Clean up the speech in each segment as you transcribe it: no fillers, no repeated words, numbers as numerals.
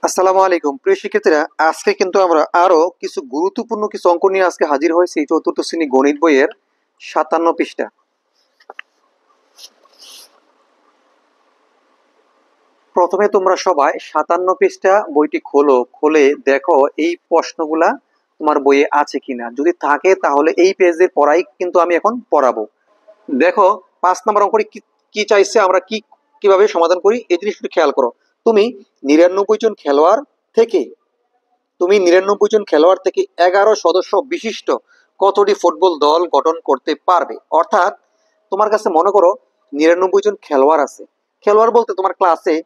আসসালামু আলাইকুম প্রিয় শিক্ষার্থীরা, আজকে কিন্তু আমরা আরো কিছু গুরুত্বপূর্ণ কিছু অঙ্ক নিয়ে আজকে হাজির হয়েছি চতুর্থ শ্রেণী গণিত বইয়ের 57 পৃষ্ঠা। প্রথমে তোমরা সবাই 57 পৃষ্ঠা বইটি খুলে দেখো এই প্রশ্নগুলা তোমার বইয়ে আছে কিনা। যদি থাকে তাহলে এই পেজের পড়াই কিন্তু আমি এখন পড়াবো। দেখো 5 নম্বর অঙ্কটি কি চাইছে, আমরা কিভাবে সমাধান করি এই জিনিসটা খেয়াল করো। তুমি 99 জন খেলোয়াড় থেকে 11 সদস্য বিশিষ্ট কতটি ফুটবল দল গঠন করতে পারবে। অর্থাৎ তোমার কাছে মনে করো 99 জন খেলোয়াড় আছে। খেলোয়াড় বলতে তোমার ক্লাসে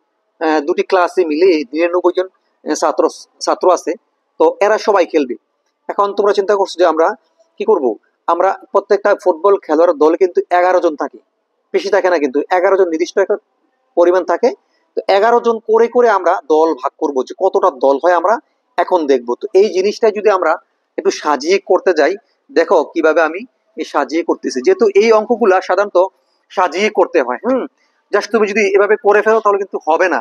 দুটি ক্লাসে মিলে 99 জন ছাত্র ছাত্র আছে, তো এরা সবাই খেলবে। এখন তোমরা চিন্তা করছো যে আমরা কি করব। আমরা প্রত্যেকটা ফুটবল খেলোয়াড় দলে কিন্তু 11 জন থাকে, বেশি থাকে না, কিন্তু 11 জন নির্দিষ্ট একটা পরিমাণ থাকে। তো 11 জন করে করে আমরা দল ভাগ করব, যে কতটা দল হয় আমরা এখন দেখবো। তো এই জিনিসটা যদি আমরা একটু সাজিয়ে করতে যাই, দেখো কিভাবে আমি এই সাজিয়ে করতেছি। যেহেতু এই অঙ্কগুলা সাধারণত সাজিয়ে করতে হয়, জাস্ট তুমি যদি এভাবে করে ফেলো তাহলে কিন্তু হবে না।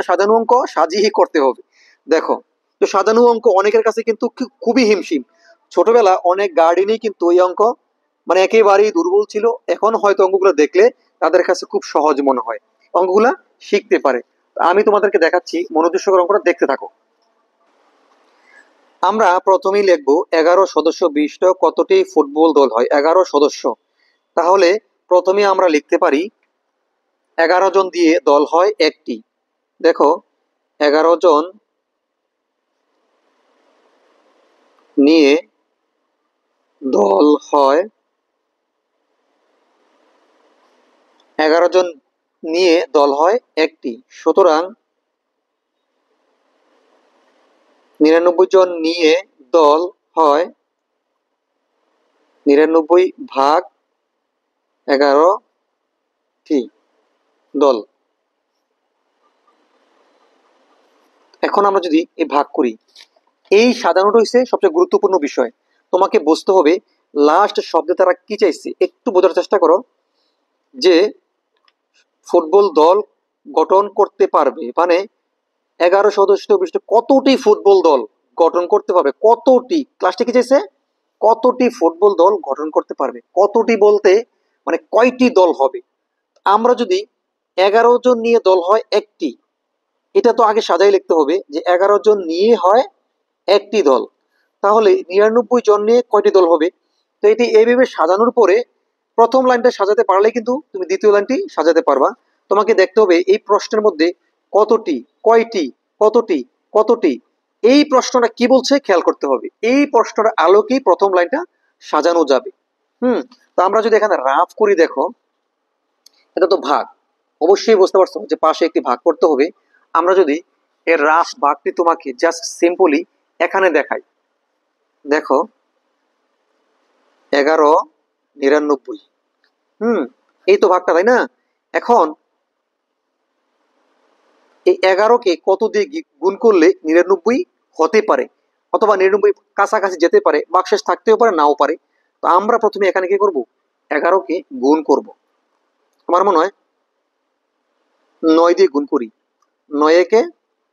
সাজানো অঙ্ক সাজিয়ে করতে হবে। দেখো, তো সাজানো অঙ্ক অনেকের কাছে কিন্তু খুবই হিমশিম। ছোটবেলা অনেক গার্ডিয়ানই কিন্তু এই অঙ্ক মানে একেবারেই দুর্বল ছিল। এখন হয়তো অঙ্কগুলো দেখলে তাদের কাছে খুব সহজ মনে হয়, অঙ্কগুলা শিখতে পারে। আমি তোমাদেরকে দেখাচ্ছি, মনোযোগ সহকারে অঙ্কটা দেখতে থাকো। আমরা প্রথমেই লিখবো 11 সদস্য বিশিষ্ট কতটি ফুটবল দল হয়। 11 সদস্য, তাহলে প্রথমে আমরা লিখতে পারি 11 জন দিয়ে দল হয় একটি। দেখো 11 জন নিয়ে দল হয় 11 জন নিয়ে দল হয় একটি। সুতরাং 99 জন নিয়ে দল হয় 99 ভাগ 11টি দল। এখন আমরা যদি এই ভাগ করি, এই সাজানোটা হচ্ছে সবচেয়ে গুরুত্বপূর্ণ বিষয়। তোমাকে বুঝতে হবে লাস্ট শব্দে তারা কি চাইছে, একটু বোঝার চেষ্টা করো। যে ফুটবল দল গঠন করতে পারবে মানে 11 সদস্য বিশিষ্ট কতটি ফুটবল দল গঠন করতে পারবে। কতটি, ক্লাসটা কি চাইছে, কতটি ফুটবল দল গঠন করতে পারবে। কতটি বলতে মানে কয়টি দল হবে। আমরা যদি 11 জন নিয়ে দল হয় একটি, এটা তো আগে সাজাই লিখতে হবে যে 11 জন নিয়ে হয় একটি দল। তাহলে 99 জন নিয়ে কয়টি দল হবে। তো এটি এইভাবে সাজানোর পরে প্রথম লাইনটা সাজাতে পারলে কিন্তু তুমি দ্বিতীয় লাইনটি সাজাতে পারবা। তোমাকে দেখতে হবে এই প্রশ্নের মধ্যে কতটি, কয়টি, কতটি, কতটি, এই প্রশ্নটা কি বলছে খেয়াল করতে হবে। এই প্রশ্নটার আলোকেই প্রথম লাইনটা সাজানো যাবে। তো আমরা যদি এখানে রাফ করি, দেখো এটা তো ভাগ, অবশ্যই বুঝতে পারছো যে পাশে একটি ভাগ করতে হবে। আমরা যদি এর রাফ ভাগটি তোমাকে জাস্ট সিম্পলি এখানে দেখাই, দেখো 11 99, এই তো ভাগটা, তাই না। এখন এই 11কে কত দিয়ে গুণ করলে 99 হতে পারে, অথবা 99 কাছাকাছি যেতে পারে, বাকশেষ থাকতেও পারে নাও পারে। তো আমরা প্রথমে এখানে কি করব, 11কে গুণ করব। আমার মনে হয় 9 দিয়ে গুণ করি। 9 একে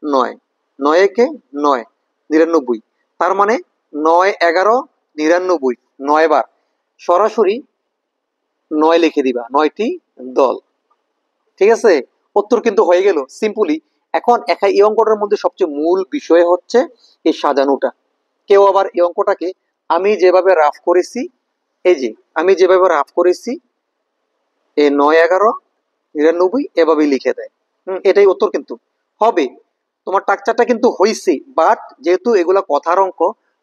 9, 9 একে 9, 99। তার মানে 9 11 99, 9 বার। সরাসরি 9 লিখে দিবা, 9টি দল। ঠিক আছে, উত্তর কিন্তু হয়ে গেল সিম্পলি। এখন এই অঙ্কটার মধ্যে সবচেয়ে মূল বিষয় হচ্ছে এই সাজানোটা। কেউ আবার এই অঙ্কটাকে আমি যেভাবে রাফ করেছি, এই যে আমি যেভাবে রাফ করেছি এই 9 11 99 এভাবেই লিখে দেয়। এটাই উত্তর কিন্তু হবে। তোমার টাকচারটা কিন্তু হয়েছে, বাট যেহেতু এগুলা কথার অঙ্ক,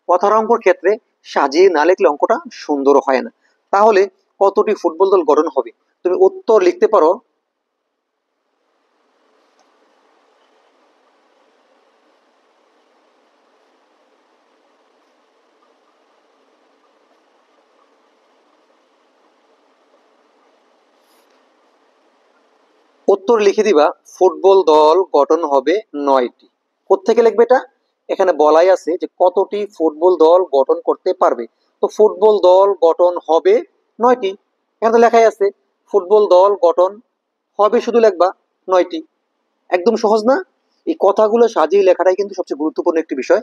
কথার অঙ্কর ক্ষেত্রে সাজিয়ে না লিখলে অঙ্কটা সুন্দর হয় না। তাহলে কতটি ফুটবল দল গঠন হবে, তুমি উত্তর লিখতে পারো উত্তর লিখে দিবা ফুটবল দল গঠন হবে 9টি। কোত্থেকে লিখবে এটা, এখানে বলাই আছে যে কতটি ফুটবল দল গঠন করতে পারবে। তো ফুটবল দল গঠন হবে 9টি, এখানে তো লেখাই আছে ফুটবল দল গঠন হবে, শুধু লিখবা 9টি। একদম সহজ না। এই কথাগুলো সাজিয়ে লেখাটাই কিন্তু সবচেয়ে গুরুত্বপূর্ণ একটি বিষয়।